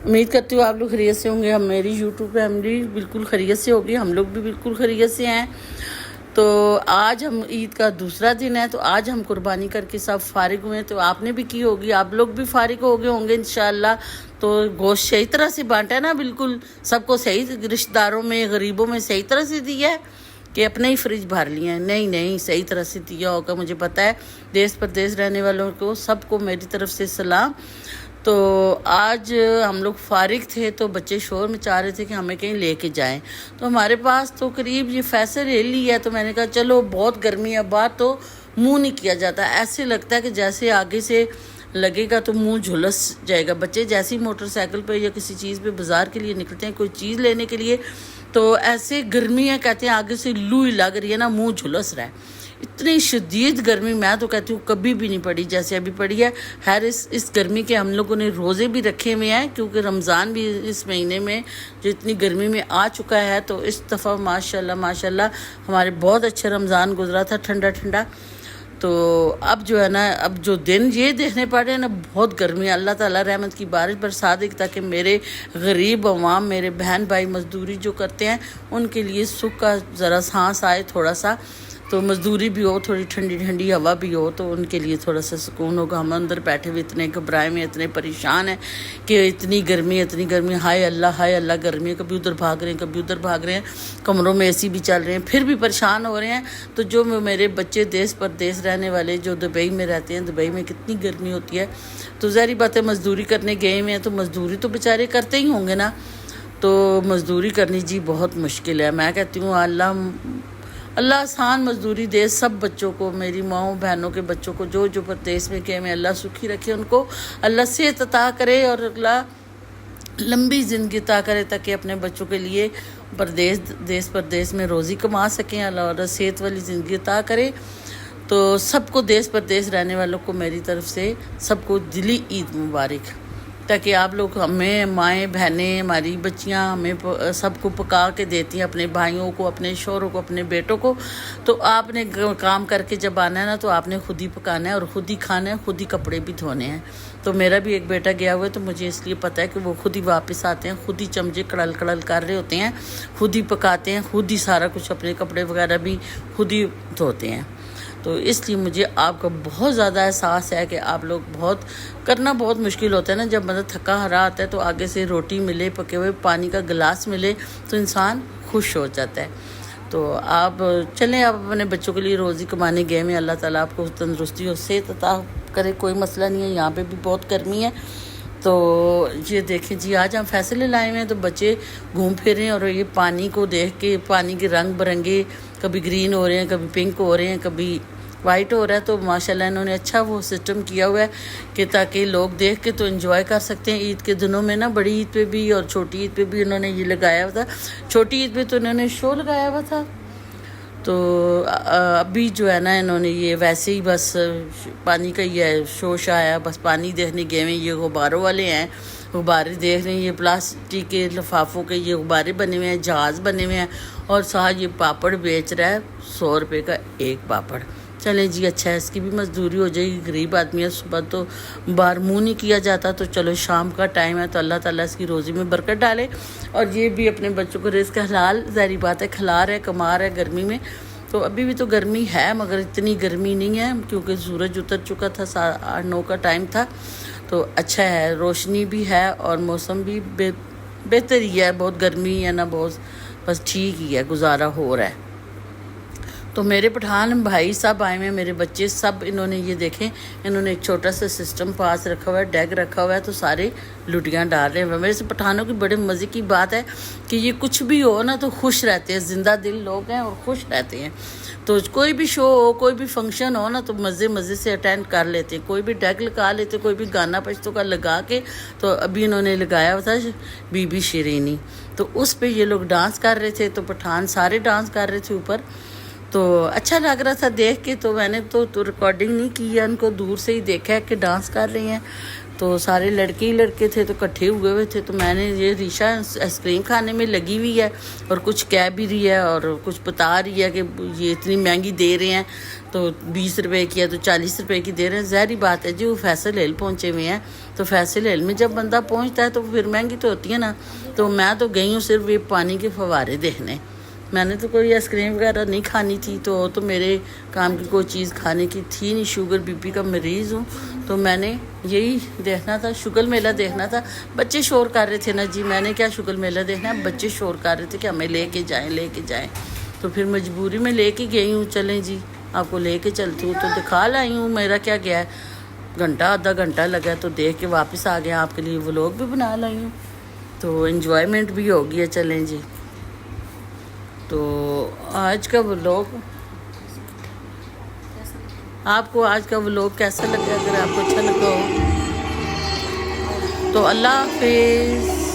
امید کرتی ہوں آپ لوگ خیریت سے ہوں گے. ہم میری یوٹیوب فیملی بالکل خیریت سے ہوگی, ہم لوگ بھی بالکل خیریت سے ہیں. تو آج ہم عید کا دوسرا دن ہے, تو آج ہم قربانی کر کے سب فارغ ہوئے. تو آپ نے بھی کی ہوگی, آپ لوگ بھی فارغ ہو گئے ہوں گے انشاءاللہ. تو گوشت صحیح طرح سے بانٹا ہے نا, بالکل سب کو صحیح, رشتہ داروں میں غریبوں میں صحیح طرح سے دیا ہے کہ اپنے ہی فریج بھر لیے ہیں؟ نہیں, صحیح طرح سے دیا ہوگا, مجھے پتہ ہے. دیس پردیس رہنے والوں کو سب کو میری طرف سے سلام. تو آج ہم لوگ فارغ تھے تو بچے شور مچا رہے تھے کہ ہمیں کہیں لے کے جائیں. تو ہمارے پاس تو قریب یہ فیصل لے لی ہے, تو میں نے کہا چلو بہت گرمی ہے باہر, تو منہ نہیں کیا جاتا. ایسے لگتا ہے کہ جیسے آگے سے لگے گا تو منہ جھلس جائے گا. بچے جیسے ہی موٹر سائیکل پہ یا کسی چیز پہ بازار کے لیے نکلتے ہیں, کوئی چیز لینے کے لیے, تو ایسے گرمی ہے, کہتے ہیں آگے سے لو ہی لگ رہی ہے نا, منہ جھلس رہا ہے. اتنی شدید گرمی میں تو کہتی ہوں کبھی بھی نہیں پڑی جیسے ابھی پڑی ہے. خیر اس گرمی کے ہم لوگوں نے روزے بھی رکھے ہوئے ہیں, کیونکہ رمضان بھی اس مہینے میں جو اتنی گرمی میں آ چکا ہے. تو اس دفعہ ماشاءاللہ ہمارے بہت اچھا رمضان گزرا تھا, ٹھنڈا ٹھنڈا. تو اب جو ہے نا, اب جو دن یہ دیکھنے پڑ رہے ہیں نا, بہت گرمی ہے. اللہ تعالیٰ رحمت کی بارش برسا دے تاکہ میرے غریب عوام, میرے بہن بھائی مزدوری جو کرتے ہیں, ان کے لیے سکھ کا ذرا سانس آئے تھوڑا سا. تو مزدوری بھی ہو, تھوڑی ٹھنڈی ٹھنڈی ہوا بھی ہو, تو ان کے لیے تھوڑا سا سکون ہوگا. ہم اندر بیٹھے ہوئے اتنے گھبرائے میں, اتنے پریشان ہیں کہ اتنی گرمی, ہائے اللہ گرمی. کبھی ادھر بھاگ رہے ہیں, کبھی ادھر بھاگ رہے ہیں, کمروں میں اے سی بھی چل رہے ہیں, پھر بھی پریشان ہو رہے ہیں. تو جو میرے بچے دیس پردیس رہنے والے جو دبئی میں رہتے ہیں, دبئی میں کتنی گرمی ہوتی ہے. تو ظاہری بات ہے مزدوری کرنے گئے ہوئے ہیں, تو مزدوری تو بیچارے کرتے ہی ہوں گے نا. تو مزدوری کرنی جی بہت مشکل ہے. میں کہتی ہوں اللہ آسان مزدوری دے سب بچوں کو, میری ماؤں بہنوں کے بچوں کو, جو پردیس میں کہ میں اللہ سکھی رکھے ان کو, اللہ صحت عطا کرے اور اللہ لمبی زندگی عطا کرے تاکہ اپنے بچوں کے لیے دیس پردیس میں روزی کما سکیں. اللہ صحت والی زندگی عطا کرے. تو سب کو دیس پردیس رہنے والوں کو میری طرف سے سب کو دلی عید مبارک, تاکہ آپ لوگ ہمیں, مائیں بہنیں, ہماری بچیاں ہمیں سب کو پکا کے دیتی ہیں, اپنے بھائیوں کو, اپنے شوہروں کو, اپنے بیٹوں کو. تو آپ نے کام کر کے جب آنا ہے نا, تو آپ نے خود ہی پکانا ہے اور خود ہی کھانا ہے, خود ہی کپڑے بھی دھونے ہیں. تو میرا بھی ایک بیٹا گیا ہوا ہے, تو مجھے اس لیے پتہ ہے کہ وہ خود ہی واپس آتے ہیں, خود ہی چمچے کڑل کر رہے ہوتے ہیں, خود ہی پکاتے ہیں, خود ہی سارا کچھ, اپنے کپڑے وغیرہ بھی خود ہی دھوتے ہیں. تو اس لیے مجھے آپ کا بہت زیادہ احساس ہے کہ آپ لوگ کرنا بہت مشکل ہوتا ہے نا. جب مطلب تھکا ہرا آتا ہے, تو آگے سے روٹی ملے, پکے ہوئے پانی کا گلاس ملے, تو انسان خوش ہو جاتا ہے. تو آپ چلیں, آپ اپنے بچوں کے لیے روزی کمانے گئے میں, اللہ تعالیٰ آپ کو تندرستی اور صحت عطا کرے, کوئی مسئلہ نہیں ہے. یہاں پہ بھی بہت گرمی ہے. تو یہ دیکھیں جی, آج ہم فیصلے لائے ہوئے ہیں, تو بچے گھوم پھر رہے ہیں, اور یہ پانی کو دیکھ کے, پانی کے رنگ برنگے, کبھی گرین ہو رہے ہیں, کبھی پنک ہو رہے ہیں, کبھی وائٹ ہو رہا ہے. تو ماشاءاللہ انہوں نے اچھا وہ سسٹم کیا ہوا ہے کہ تاکہ لوگ دیکھ کے تو انجوائے کر سکتے ہیں. عید کے دنوں میں نا, بڑی عید پہ بھی اور چھوٹی عید پہ بھی انہوں نے یہ لگایا ہوا تھا. چھوٹی عید پہ تو انہوں نے شو لگایا ہوا تھا. تو ابھی جو ہے نا, انہوں نے یہ ویسے ہی بس پانی کا یہ شوش آیا, بس پانی دیکھنے گئے ہوئے. یہ غباروں والے ہیں, غبارے دیکھ رہے ہیں. یہ پلاسٹک کے لفافوں کے یہ غبارے بنے ہوئے ہیں, جہاز بنے ہوئے ہیں. اور ساتھ یہ پاپڑ بیچ رہا ہے, 100 روپے کا ایک پاپڑ. چلیں جی, اچھا ہے, اس کی بھی مزدوری ہو جائے گی. غریب آدمی ہے, صبح تو باہر منہ نہیں کیا جاتا, تو چلو شام کا ٹائم ہے, تو اللہ تعالیٰ اس کی روزی میں برکت ڈالے. اور یہ بھی اپنے بچوں کو رزق حلال, ظاہری بات ہے, کھلا رہا ہے, کما رہا ہے گرمی میں. تو ابھی بھی تو گرمی ہے, مگر اتنی گرمی نہیں ہے, کیونکہ سورج اتر چکا تھا, 8-9 کا ٹائم تھا. تو اچھا ہے, روشنی بھی ہے, اور موسم بھی بہتر ہی ہے. بہت گرمی ہے نا, بس ٹھیک ہی ہے, گزارا ہو رہا ہے. تو میرے پٹھان بھائی سب آئے ہوئے ہیں, میرے بچے سب, انہوں نے یہ دیکھیں, انہوں نے ایک چھوٹا سا سسٹم پاس رکھا ہوا ہے, ڈیگ رکھا ہوا ہے, تو سارے لٹیاں ڈال رہے ہیں. میرے سے پٹھانوں کی بڑے مزے کی بات ہے کہ یہ کچھ بھی ہو نا, تو خوش رہتے ہیں, زندہ دل لوگ ہیں اور خوش رہتے ہیں. تو کوئی بھی شو ہو, کوئی بھی فنکشن ہو نا, تو مزے سے اٹینڈ کر لیتے ہیں. کوئی بھی ڈیگ لگا لیتے, کوئی بھی گانا پشتوں کا لگا کے. تو ابھی انہوں نے لگایا ہوا تھا بی بی شیرینی, تو اس پہ یہ لوگ ڈانس کر رہے تھے. تو پٹھان سارے ڈانس کر رہے تھے اوپر. تو اچھا لگ رہا تھا دیکھ کے. تو میں نے تو ریکارڈنگ نہیں کی ہے, ان کو دور سے ہی دیکھا ہے کہ ڈانس کر رہی ہیں. تو سارے لڑکے ہی لڑکے تھے تو اکٹھے ہوئے ہوئے تھے. تو میں نے یہ ریشا آئس کریم کھانے میں لگی ہوئی ہے اور کچھ کہہ بھی رہی ہے اور کچھ بتا رہی ہے کہ یہ اتنی مہنگی دے رہے ہیں تو 20 روپے کی ہے تو 40 روپے کی دے رہے ہیں. ظاہری بات ہے جی وہ فیصل ہل پہنچے ہوئے ہیں تو فیصل ہل میں جب بندہ پہنچتا ہے تو پھر مہنگی تو ہوتی ہے نا. تو میں تو گئی ہوں صرف یہ پانی کے فوارے دیکھنے. میں نے تو کوئی آئس کریم وغیرہ نہیں کھانی تھی تو میرے کام کی کوئی چیز کھانے کی تھی نہیں. شوگر بی پی کا مریض ہوں تو میں نے یہی دیکھنا تھا, شگل میلہ دیکھنا تھا. بچے شور کر رہے تھے نا جی, میں نے کیا شگل میلہ دیکھنا ہے, بچے شور کر رہے تھے کہ ہمیں لے کے جائیں. تو پھر مجبوری میں لے کے گئی ہوں. چلیں جی آپ کو لے کے چلتی ہوں. تو دکھا لائی ہوں. میرا کیا گیا ہے, آدھا گھنٹہ لگا تو دیکھ کے واپس آ گیا. آپ کے لیے ولاگ بھی بنا لائی ہوں تو انجوائمنٹ بھی ہو گیا. چلیں جی تو آج کا ولاگ آپ کو آج کا ولاگ کیسا لگا؟ اگر آپ کو اچھا لگا ہو تو اللہ حافظ.